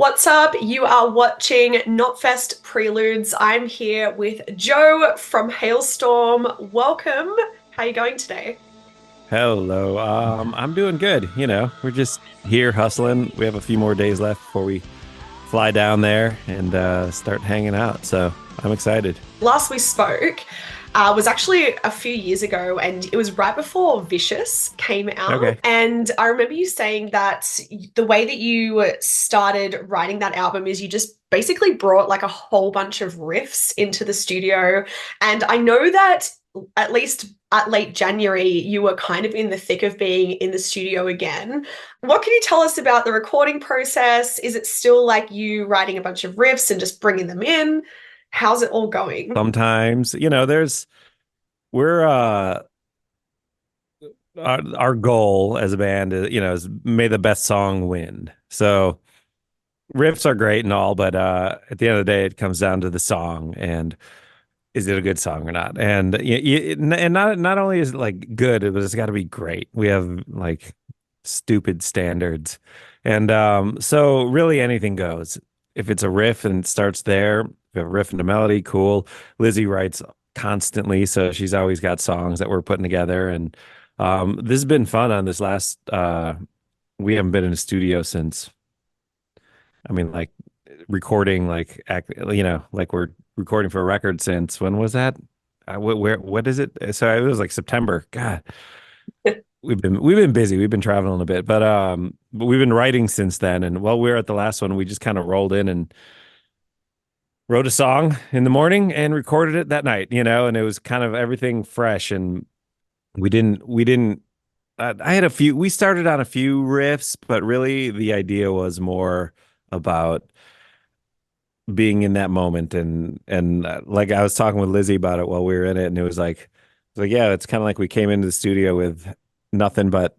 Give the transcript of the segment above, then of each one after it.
What's up? You are watching Knotfest Preludes. I'm here with Joe from Halestorm. Welcome. How are you going today? Hello. I'm doing good. We're just here hustling. We have a few more days left before we fly down there and start hanging out. So I'm excited. Last we spoke was actually a few years ago, and it was right before Vicious came out. Okay. And I remember you saying that the way that you started writing that album is you just basically brought like a whole bunch of riffs into the studio. And I know that at least at late January, you were kind of in the thick of being in the studio again. What can you tell us about the recording process? Is it still like you writing a bunch of riffs and just bringing them in? How's it all going? Sometimes, we're our goal as a band is may the best song win. So riffs are great and all, but at the end of the day, it comes down to the song and is it a good song or not? And and not only is it like good, but it's got to be great. We have like stupid standards, and so really anything goes. If it's a riff and it starts there, if you have a riff and a melody, cool. Lizzie writes constantly, so she's always got songs that we're putting together, and this has been fun on this last. We haven't been in a studio since. I mean, like recording, like we're recording for a record since when was that? What is it? So it was like September. God, we've been busy. We've been traveling a bit, but we've been writing since then. And while we were at the last one, we just kind of rolled in and wrote a song in the morning and recorded it that night. And it was kind of everything fresh. And we didn't. I had a few. We started on a few riffs, but really the idea was more about being in that moment and like I was talking with Lizzie about it while we were in it, and it was like yeah, it's kind of like we came into the studio with nothing but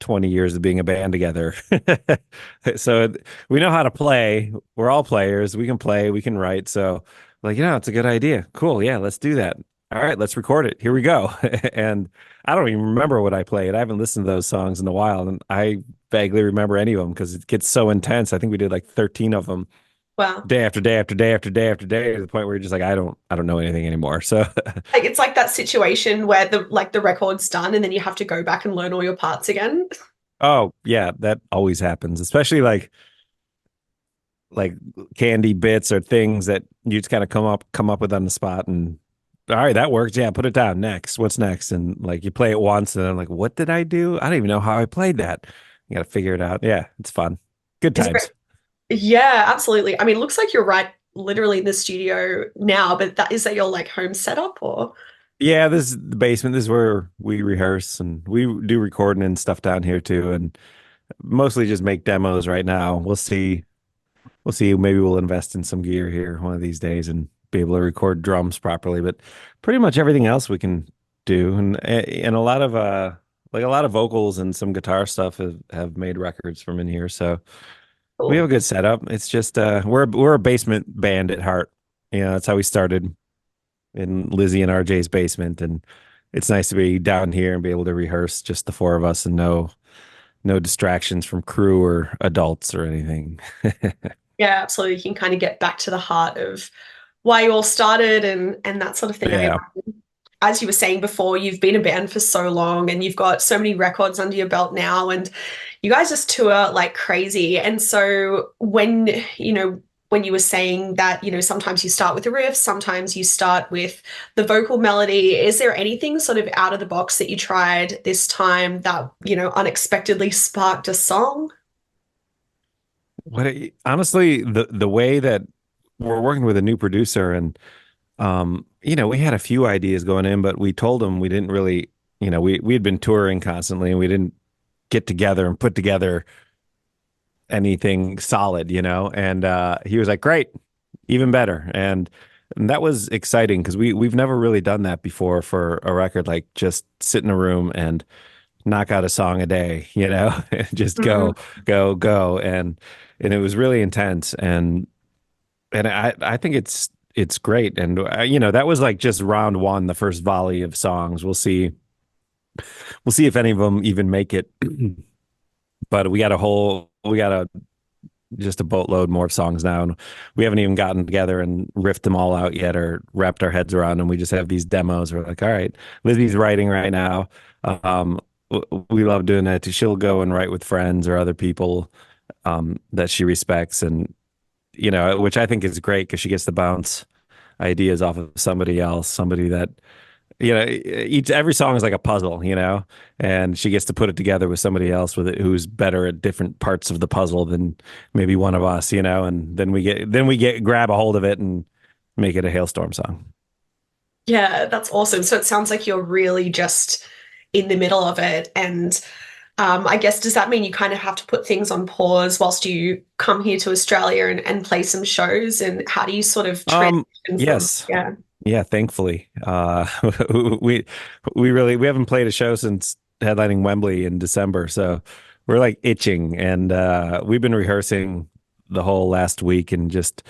20 years of being a band together. So we know how to play. We're all players. We can play, we can write. So like, it's a good idea. Cool. Yeah, let's do that. All right, let's record it. Here we go. And I don't even remember what I played. I haven't listened to those songs in a while, and I vaguely remember any of them because it gets so intense. I think we did like 13 of them Wow. day after day after day after day after day to the point where you're just like, I don't know anything anymore. So Like it's like that situation where the record's done and then you have to go back and learn all your parts again. oh yeah, that always happens, especially like candy bits or things that you just kind of come up with on the spot. And all right, that works. Yeah, put it down. Next, what's next? And like you play it once and I'm like, what did I do? I don't even know how I played that. You got to figure it out. Yeah, it's fun. Good Is there, times. yeah, absolutely. I mean, it looks like you're right literally in the studio now, but that your like home setup or Yeah, this is the basement. This is where we rehearse and we do recording and stuff down here too. And mostly just make demos right now. We'll see. We'll see. Maybe we'll invest in some gear here one of these days and be able to record drums properly. But pretty much everything else we can do, and a lot of like a lot of vocals and some guitar stuff have made records from in here. So we have cool. a good setup. It's just we're a basement band at heart. That's how we started in Lizzie and RJ's basement, and it's nice to be down here and be able to rehearse just the four of us and no distractions from crew or adults or anything. Yeah, absolutely. You can kind of get back to the heart of why you all started and that sort of thing. I mean, Yeah. as you were saying before, you've been a band for so long and you've got so many records under your belt now, and you guys just tour like crazy. And so when you were saying that, sometimes you start with the riff, sometimes you start with the vocal melody, is there anything sort of out of the box that you tried this time that, unexpectedly sparked a song? Honestly, the way that we're working with a new producer, and we had a few ideas going in, but we told him we didn't really, we had been touring constantly and we didn't get together and put together anything solid, and he was like, great, even better. And that was exciting because we've never really done that before for a record, like just sit in a room and knock out a song a day, and just Mhm. go, go, go. And it was really intense. And I think it's great. And that was like just round one, the first volley of songs. We'll see if any of them even make it. But we got a just a boatload more songs now, and we haven't even gotten together and riffed them all out yet or wrapped our heads around them. We just have these demos. We're like, all right, Lizzie's writing right now. Um, we love doing that. She'll go and write with friends or other people that she respects, and which I think is great because she gets to bounce ideas off of somebody else, somebody that each every song is like a puzzle, and she gets to put it together with somebody else with it who's better at different parts of the puzzle than maybe one of us, and then we get grab a hold of it and make it a Hailstorm song. Yeah, that's awesome. So it sounds like you're really just in the middle of it. And I guess, does that mean you kind of have to put things on pause whilst you come here to Australia and play some shows? And how do you sort of transition from, Yes. yeah. Yeah, thankfully. We we haven't played a show since headlining Wembley in December, so we're like itching, and we've been rehearsing the whole last week and just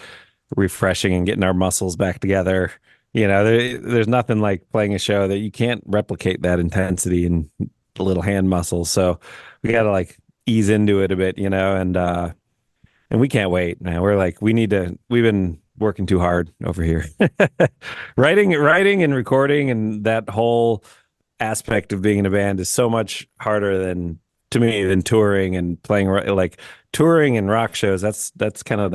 refreshing and getting our muscles back together. There's nothing like playing a show that you can't replicate that intensity and the little hand muscles. So we got to like ease into it a bit, and we can't wait, man. We're like, we've been working too hard over here. Writing and recording and that whole aspect of being in a band is so much harder than to me than touring and playing like touring and rock shows. That's kind of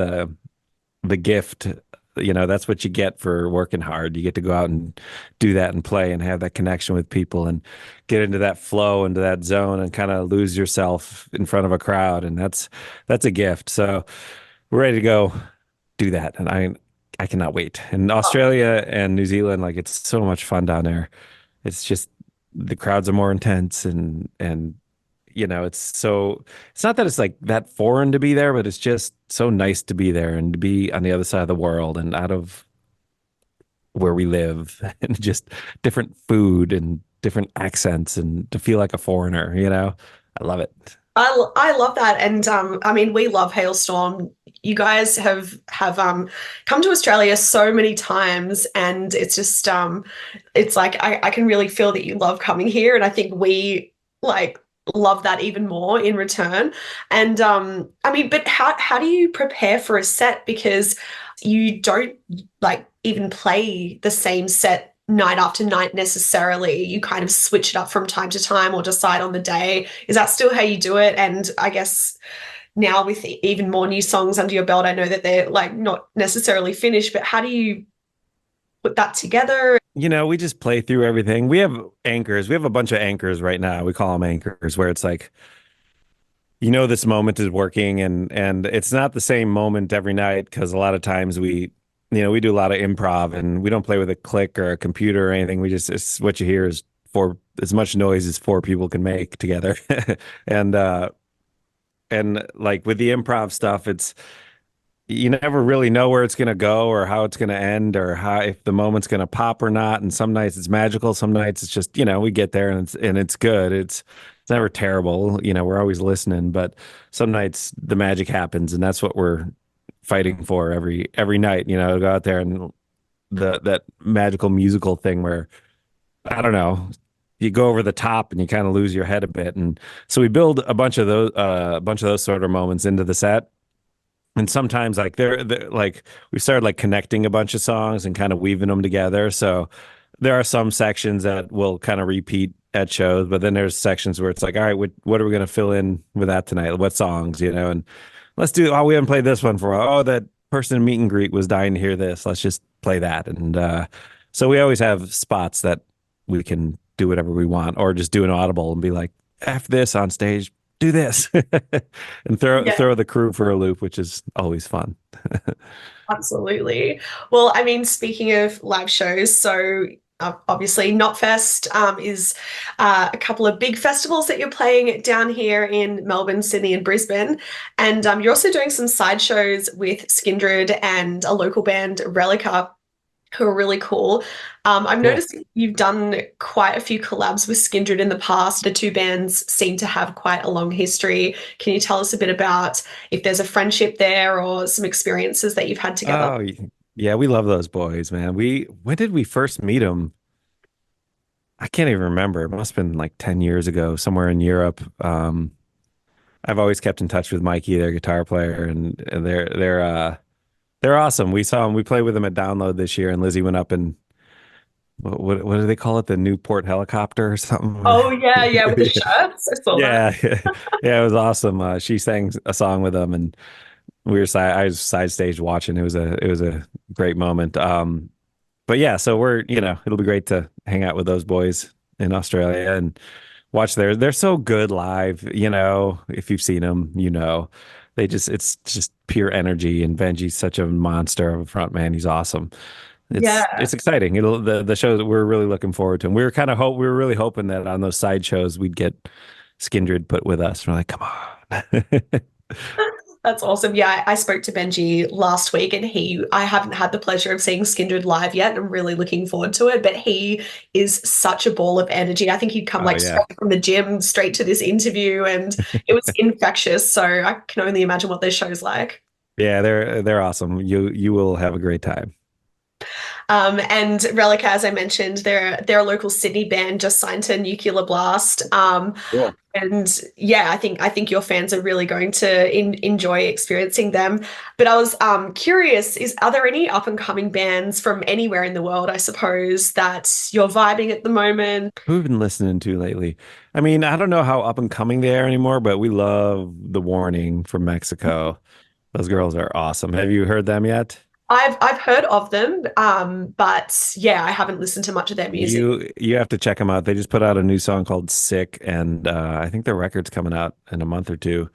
the gift. That's what you get for working hard. You get to go out and do that and play and have that connection with people and get into that flow, into that zone, and kind of lose yourself in front of a crowd. And that's a gift. So we're ready to go do that. And I cannot wait. And Australia and New Zealand, like it's so much fun down there. It's just the crowds are more intense, and it's not that it's like that foreign to be there, but it's just so nice to be there and to be on the other side of the world and out of where we live and just different food and different accents and to feel like a foreigner, I love it. I love that. And I mean, we love Hailstorm. You guys have come to Australia so many times, and it's just it's like I can really feel that you love coming here, and I think we like love that even more in return. And I mean, but how do you prepare for a set? Because you don't like even play the same set night after night necessarily. You kind of switch it up from time to time or decide on the day. Is that still how you do it? And I guess now with even more new songs under your belt, I know that they're like not necessarily finished, but how do you put that together? We just play through everything. We have anchors. We have a bunch of anchors right now. We call them anchors, where it's like, this moment is working, and it's not the same moment every night because a lot of times we do a lot of improv and we don't play with a click or a computer or anything. It's what you hear is for as much noise as four people can make together. and and like with the improv stuff, it's you never really know where it's going to go or how it's going to end or how if the moment's going to pop or not. And some nights it's magical, some nights it's just we get there and it's good. It's never terrible. We're always listening, but some nights the magic happens, and that's what we're fighting for every night. To go out there and that magical musical thing where I don't know, you go over the top and you kind of lose your head a bit. And so we build a bunch of those sort of moments into the set. And sometimes like they're like we started like connecting a bunch of songs and kind of weaving them together. So there are some sections that will kind of repeat at shows, but then there's sections where it's like, all right, what are we going to fill in with that tonight? What songs, and let's do, oh, we haven't played this one for a while. Oh, that person in meet and greet was dying to hear this. Let's just play that. And so we always have spots that we can do whatever we want or just do an audible and be like, F this on stage, do this and throw the crew for a loop, which is always fun. Absolutely. Well, I mean, speaking of live shows, so obviously Knotfest is a couple of big festivals that you're playing down here in Melbourne, Sydney, and Brisbane. And you're also doing some side shows with Skindred and a local band, 𝐿𝐼e, who are really cool. I've Cool. noticed you've done quite a few collabs with Skindred in the past. The two bands seem to have quite a long history. Can you tell us a bit about if there's a friendship there or some experiences that you've had together? Oh, yeah, we love those boys, man. When did we first meet them? I can't even remember. It must have been like 10 years ago, somewhere in Europe. I've always kept in touch with Mikey, their guitar player, and they're awesome. We saw them, we played with them at Download this year, and Lizzie went up and what do they call it? The Newport helicopter or something? Oh yeah, yeah, with the shirts. I saw that. Yeah, yeah, it was awesome. She sang a song with them, and I was side stage watching. It was a great moment. But yeah, so it'll be great to hang out with those boys in Australia and watch they're so good live, if you've seen them, it's just pure energy, and Benji's such a monster of a front man. He's awesome. It's Yeah. exciting. The show that we're really looking forward to. And we were really hoping that on those side shows we'd get Skindred put with us. We're like, come on. That's awesome. Yeah, I spoke to Benji last week and I haven't had the pleasure of seeing Skindred live yet. I'm really looking forward to it, but he is such a ball of energy. I think he'd come Oh like yeah. straight from the gym, straight to this interview, and it was infectious. So I can only imagine what this show's like. Yeah, they're awesome. You will have a great time. And Relica, as I mentioned, they're a local Sydney band just signed to Nuclear Blast. Cool. And yeah, I think your fans are really going to enjoy experiencing them. But I was curious, are there any up and coming bands from anywhere in the world, I suppose, that you're vibing at the moment? Who have you been listening to lately? I mean, I don't know how up and coming they are anymore, but we love The Warning from Mexico. Those girls are awesome. Have you heard them yet? I've heard of them, but yeah, I haven't listened to much of their music. You have to check them out. They just put out a new song called Sick, and I think their record's coming out in a month or two,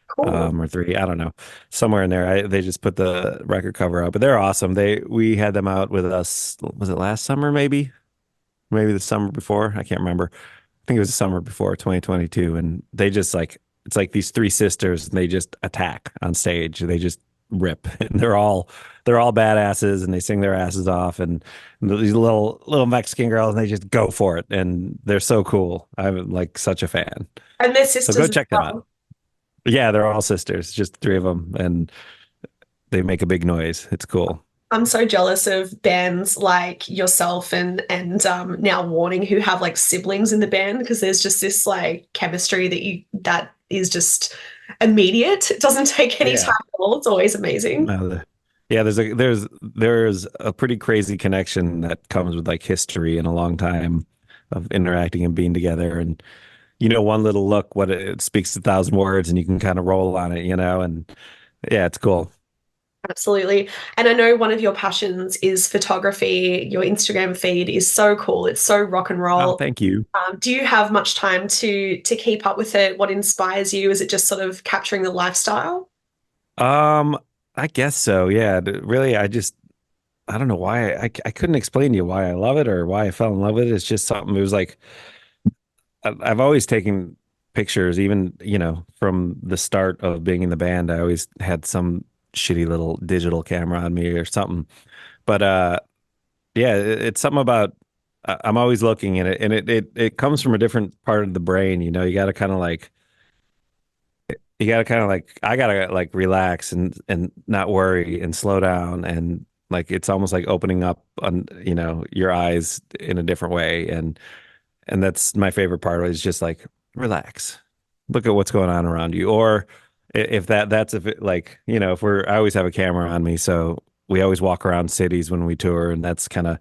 Cool. or three. I don't know, somewhere in there. They just put the record cover out, but they're awesome. We had them out with us. Was it last summer? Maybe the summer before. I can't remember. I think it was the summer before 2022, and they just like it's like these three sisters, and they just attack on stage. They just rip, and they're all badasses, and they sing their asses off, and these little Mexican girls, and they just go for it, and they're so cool. I'm like such a fan. And their So go sisters as check them out. well. Yeah, they're all sisters, just three of them, and they make a big noise. It's cool. I'm so jealous of bands like yourself and now Warning who have like siblings in the band because there's just this like chemistry that is just immediate. It doesn't take any Yeah. time at all. It's always amazing. Yeah, there's a pretty crazy connection that comes with like history and a long time of interacting and being together. And one little look, what it speaks a thousand words, and you can kind of roll on it, and yeah, it's cool. Absolutely. And I know one of your passions is photography. Your Instagram feed is so cool. It's so rock and Oh, roll. thank you. Do you have much time to keep up with it? What inspires you? Is it just sort of capturing the lifestyle? Um, I guess so. Yeah, really, I don't know why I couldn't explain to you why I love it or why I fell in love with it. It's just something. It was like I've always taken pictures, even from the start of being in the band. I always had some shitty little digital camera on me or something. But yeah, it's something about I'm always looking at it, and it comes from a different part of the brain. You got to kind of like I gotta like relax and not worry and slow down, and like it's almost like opening up on your eyes in a different way, and that's my favorite part of it is just like relax, look at what's going on around you. Or if that's if it like if I always have a camera on me, so we always walk around cities when we tour, and that's kind of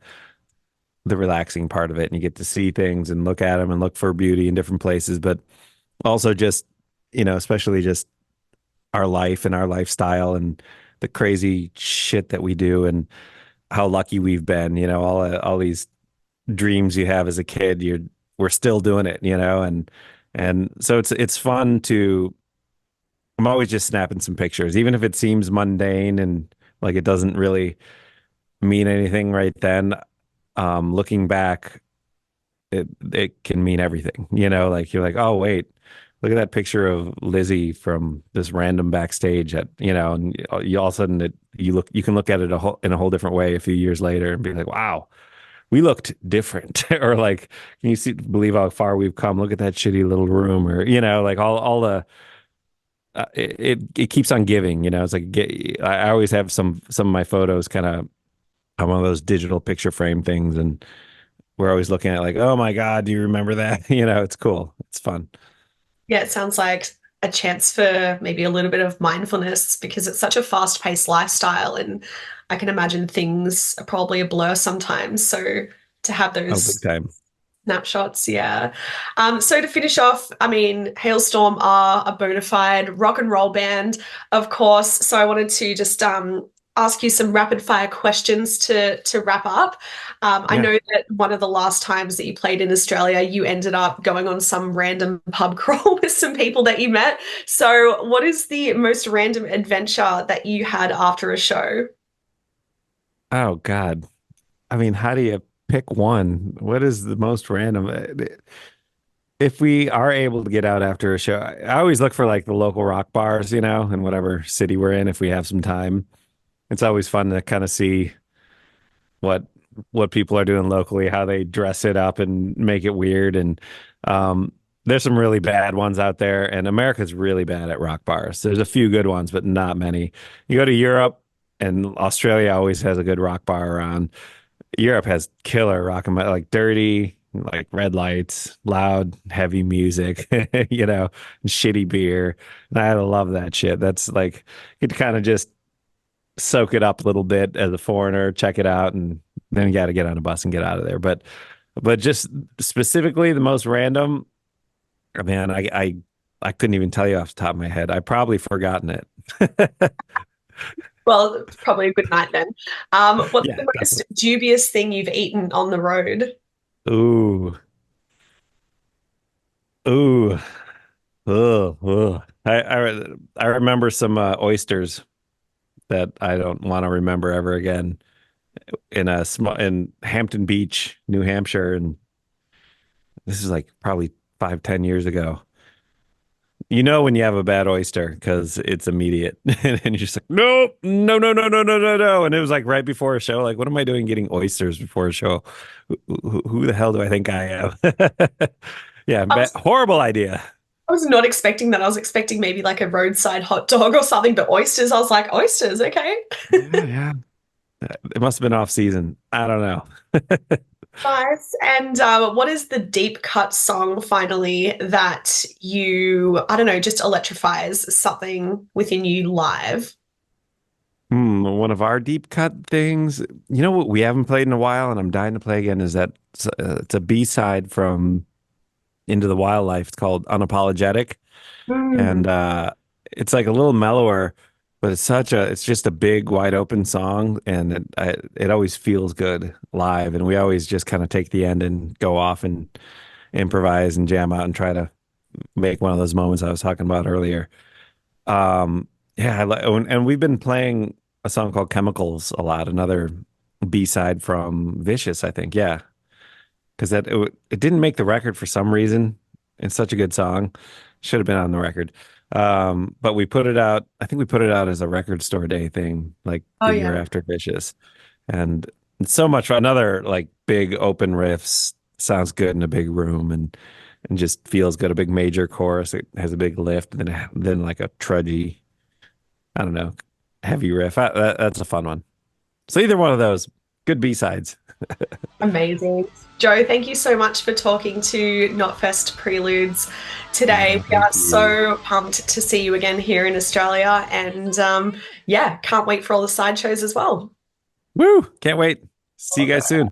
the relaxing part of it, and you get to see things and look at them and look for beauty in different places, but also just especially just our life and our lifestyle and the crazy shit that we do and how lucky we've been, all these dreams you have as a kid, we're still doing it, and so it's fun to I'm always just snapping some pictures, even if it seems mundane and like it doesn't really mean anything right then. Looking back, it can mean everything, like you're like, oh wait, look at that picture of Lizzie from this random backstage and you all of a sudden you can look at it in a whole different way a few years later and be like, wow, we looked different. Or like, can you believe how far we've come? Look at that shitty little room, or like all the it keeps on giving. It's like I always have some of my photos kind of on one of those digital picture frame things, and we're always looking at like, oh my God, do you remember that? It's cool, it's fun. Yeah, it a chance for maybe a little bit of mindfulness because it's such a fast-paced lifestyle, and I can imagine things are probably a blur sometimes. So to have Oh, big those time. snapshots, yeah. So to finish off, I mean, Halestorm are a bona fide rock and roll band, of course. So I wanted to just ask you some rapid fire questions to wrap up. I Yeah. know that one of the last times that you played in Australia, you ended up going on some random pub crawl with some people that you met. So what is the most random adventure that you had after a show? Oh God. I mean, how do you pick one? What is the most random? If we are able to get out after a show, I always look for like the local rock bars, in whatever city we're in, if we have some time. It's always fun to kind of see what what people are doing locally, how they dress it up and make it weird. And um, there's some really bad ones out there, and America's really bad at rock bars. There's a few good ones, but not many. You go to Europe, and Australia always has a good rock bar around. Europe has killer rock and like dirty, like red lights, loud, heavy music, shitty beer. And I love that shit. That's like you could kind of just soak it up a little bit as a foreigner, check it out, and then you got to get on a bus and get out of there. But just specifically the most random, man, I couldn't even tell you off the top of my head. I probably forgotten it. Well, it's probably a good night then. What's Yeah, the most definitely. dubious thing you've eaten on the road? Ooh, ooh, I remember some oysters that I don't want to remember ever again in Hampton Beach, New Hampshire, and this is like probably 5, 10 years ago. You know when you have a bad oyster because it's immediate, and you're just like, nope, no, no, no, no, no, no, no. And it was like right before a show. Like, what am I doing getting oysters before a show? Who the hell do I think I am? Yeah, I was, horrible idea. I was not expecting that. I was expecting maybe like a roadside hot dog or something, but oysters, I was like, oysters, okay. Yeah, yeah. It must have been off season. I don't know. Nice. And what is the deep cut song finally that I don't know, just electrifies something within you live? One of our deep cut things. You know what we haven't played in a while, and I'm dying to play again. Is that it's a B-side from Into the Wildlife. It's called Unapologetic, Mm, and it's like a little mellower, but it's just a big wide open song, and it always feels good live. And we always just kind of take the end and go off and improvise and jam out and try to make one of those moments I was talking about earlier. Yeah, and we've been playing a song called Chemicals a lot, another B-side from Vicious, I think. Yeah, because it didn't make the record for some reason. It's such a good song. Should have been on the record. But we put it out, I think we put it out as a record store day thing, like oh the year yeah, after Vicious. And it's so much fun. Another like big open riffs, sounds good in a big room and just feels good. A big major chorus. It has a big lift, and then like a trudgy, I don't know, heavy riff. That's a fun one. So either one of those, good B-sides. amazing. Joe, thank you so much for talking to Knotfest Preludes today. Yeah, We thank are you. so pumped to see you again here in Australia. And yeah, can't wait for all the side shows as well. Woo! Can't wait. See you guys soon.